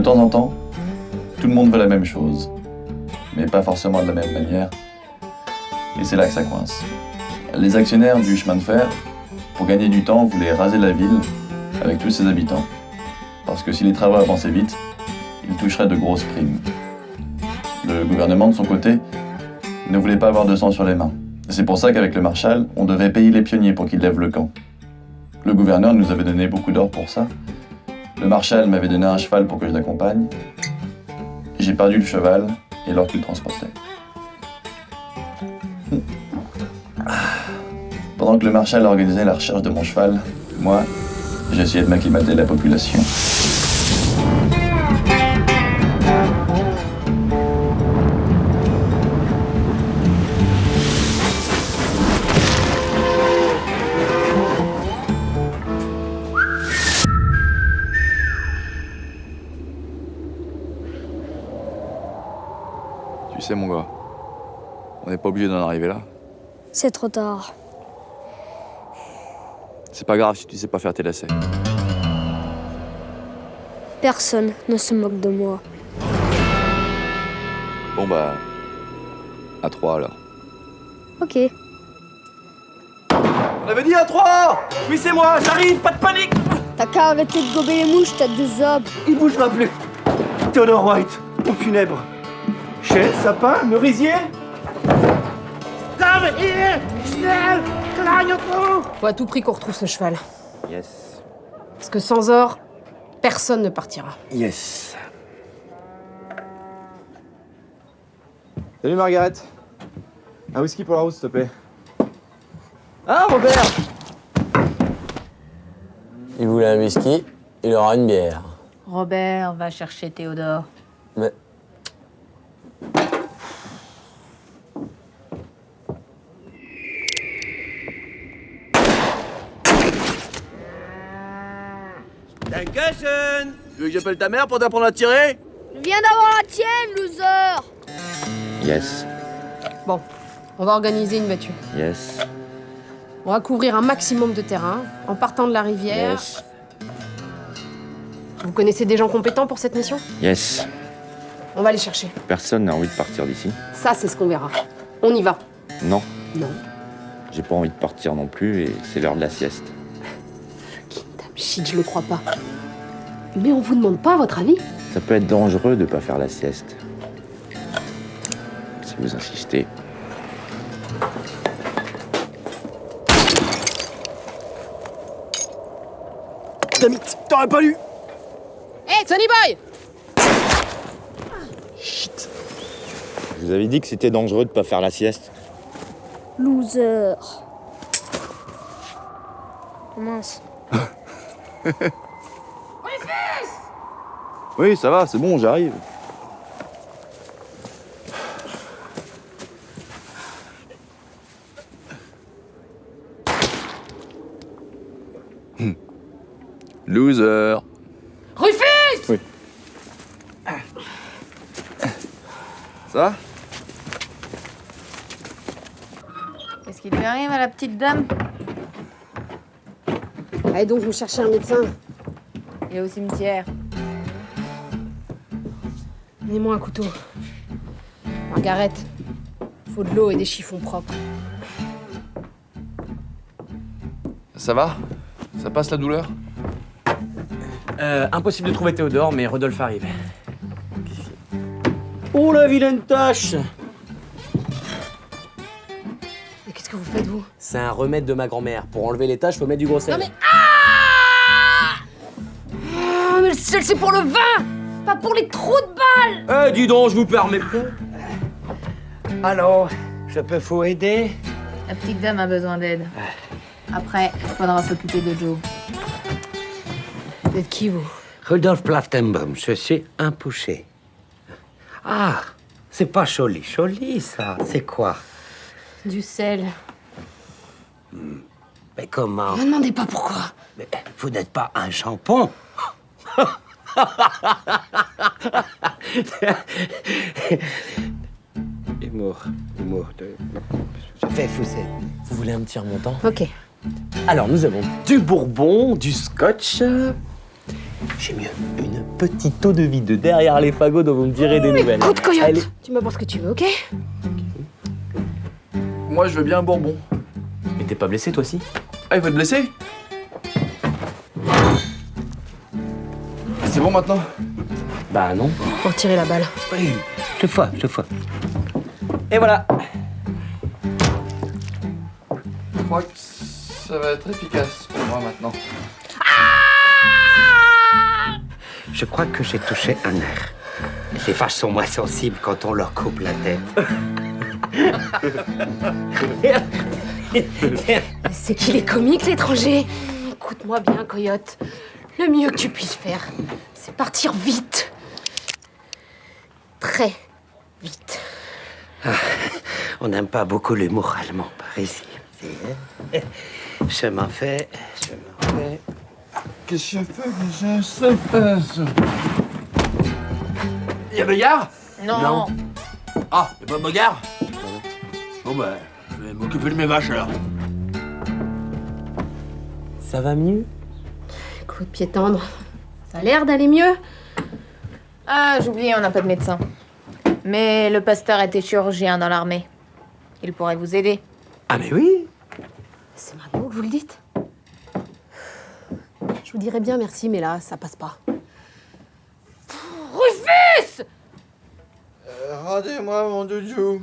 temps en temps, tout le monde veut la même chose, mais pas forcément de la même manière. Et c'est là que ça coince. Les actionnaires du chemin de fer, pour gagner du temps, voulaient raser la ville avec tous ses habitants. Parce que si les travaux avançaient vite, ils toucheraient de grosses primes. Le gouvernement, de son côté, ne voulait pas avoir de sang sur les mains. C'est pour ça qu'avec le Marshall, on devait payer les pionniers pour qu'ils lèvent le camp. Le gouverneur nous avait donné beaucoup d'or pour ça. Le Marshall m'avait donné un cheval pour que je l'accompagne. J'ai perdu le cheval et l'or qu'il transportait. Pendant que le Marshall organisait la recherche de mon cheval, moi, j'essayais de m'acclimater la population. Tu sais, mon gars, on n'est pas obligé d'en arriver là. C'est trop tard. C'est pas grave si tu sais pas faire tes lacets. Personne ne se moque de moi. Bon bah, à 3 alors. Ok. On avait dit à 3! Oui, c'est moi, j'arrive, pas de panique! T'as qu'à arrêter de gober les mouches, tête de zob. Il bougera plus. Theodore White, pompe funèbre. Chêne, sapin, merisier. Faut à tout prix qu'on retrouve ce cheval. Yes. Parce que sans or, personne ne partira. Yes. Salut Margaret. Un whisky pour la route, s'il te plaît. Ah, Robert! Il voulait un whisky, il aura une bière. Robert va chercher Théodore. Mais Dankeschön! Tu veux que j'appelle ta mère pour t'apprendre à tirer? Je viens d'avoir la tienne, loser. Yes, Bon, on va organiser une battue. yes, On va couvrir un maximum de terrain en partant de la rivière. yes, Vous connaissez des gens compétents pour cette mission? yes. On va les chercher. Personne n'a envie de partir d'ici. Ça, c'est ce qu'on verra. On y va. Non, Non. j'ai pas envie de partir non plus et c'est l'heure de la sieste. Dame shit, je le crois pas. Mais on vous demande pas votre avis? Ça peut être dangereux de pas faire la sieste. Si vous insistez. Damit, t'aurais pas lu! Hey, Sonny Boy! Chut. Je vous avais dit que c'était dangereux de pas faire la sieste. Loser. Oh, mince. Oui, ça va, c'est bon, j'arrive. Loser. Rufus! Oui. Ça va? Qu'est-ce qui lui arrive à la petite dame? Allez donc me chercher un médecin. Il est au cimetière. Donnez-moi un couteau. Margaret, faut de l'eau et des chiffons propres. Ça va? Ça passe la douleur? impossible de trouver Théodore, mais Rodolphe arrive. Oh la vilaine tâche! Mais qu'est-ce que vous faites, vous? C'est un remède de ma grand-mère. Pour enlever les taches, faut mettre du gros sel. Non mais... Ah, mais le sel, c'est pour le vin! Pas pour les trous de balles! Eh, dis donc, je vous permets pas. Alors, je peux vous aider? La petite dame a besoin d'aide. Après, il faudra s'occuper de Joe. Vous êtes qui, vous? Rudolf Plaftenbaum, je suis un poucher. Ah, c'est pas joli, joli ça. C'est quoi? Du sel. Mais comment? Ne me demandez pas pourquoi. Mais vous n'êtes pas un jambon? Humour. Je vais vous aider. Vous voulez un petit remontant? Ok. Alors, nous avons du bourbon, du scotch, J'ai mieux. Une petite eau de vie de derrière les fagots dont vous me direz des nouvelles. Écoute, Coyote, Allez. tu me bois ce que tu veux, ok? Moi, je veux bien un bourbon. Mais t'es pas blessé, toi aussi? Ah, il faut te blesser? C'est bon maintenant? Bah non. Pour tirer la balle. Oui, je vois, je vois. Et voilà. Je crois que ça va être efficace pour moi maintenant. Je crois que j'ai touché un nerf. Les vaches sont moins sensibles quand on leur coupe la tête. C'est qu'il est comique, l'étranger. Écoute-moi bien, Coyote. Le mieux que tu puisses faire, c'est partir vite. Très vite. On n'aime pas beaucoup l'humour allemand par ici. Je m'en fais, je m'en fais. Qu'est-ce que je fais? Qu'est-ce que ça passe? Y'a bagarre? Non. Ah, y'a pas bagarre? Bon bah, je vais m'occuper de mes vaches alors. Ça va mieux? Écoute, pied tendre, ça a l'air d'aller mieux. Ah, j'oubliais, on n'a pas de médecin. Mais le pasteur était chirurgien dans l'armée. Il pourrait vous aider. Ah mais oui. C'est maintenant que vous le dites. Je vous dirais bien merci, mais là, ça passe pas. Rufus! Rendez-moi mon doudou.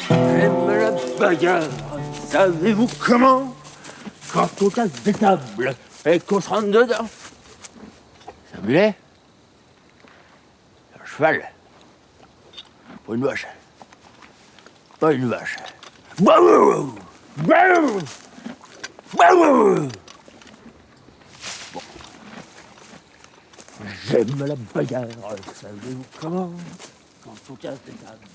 J'aime la bagarre, savez-vous comment? Quand on casse des tables et qu'on se rentre dedans. C'est un mulet? Un cheval? Pas une vache? Pas une vache. Waouh! Waouh! Waouh! Bon. J'aime la bagarre, savez-vous comment? Quand on casse des tables.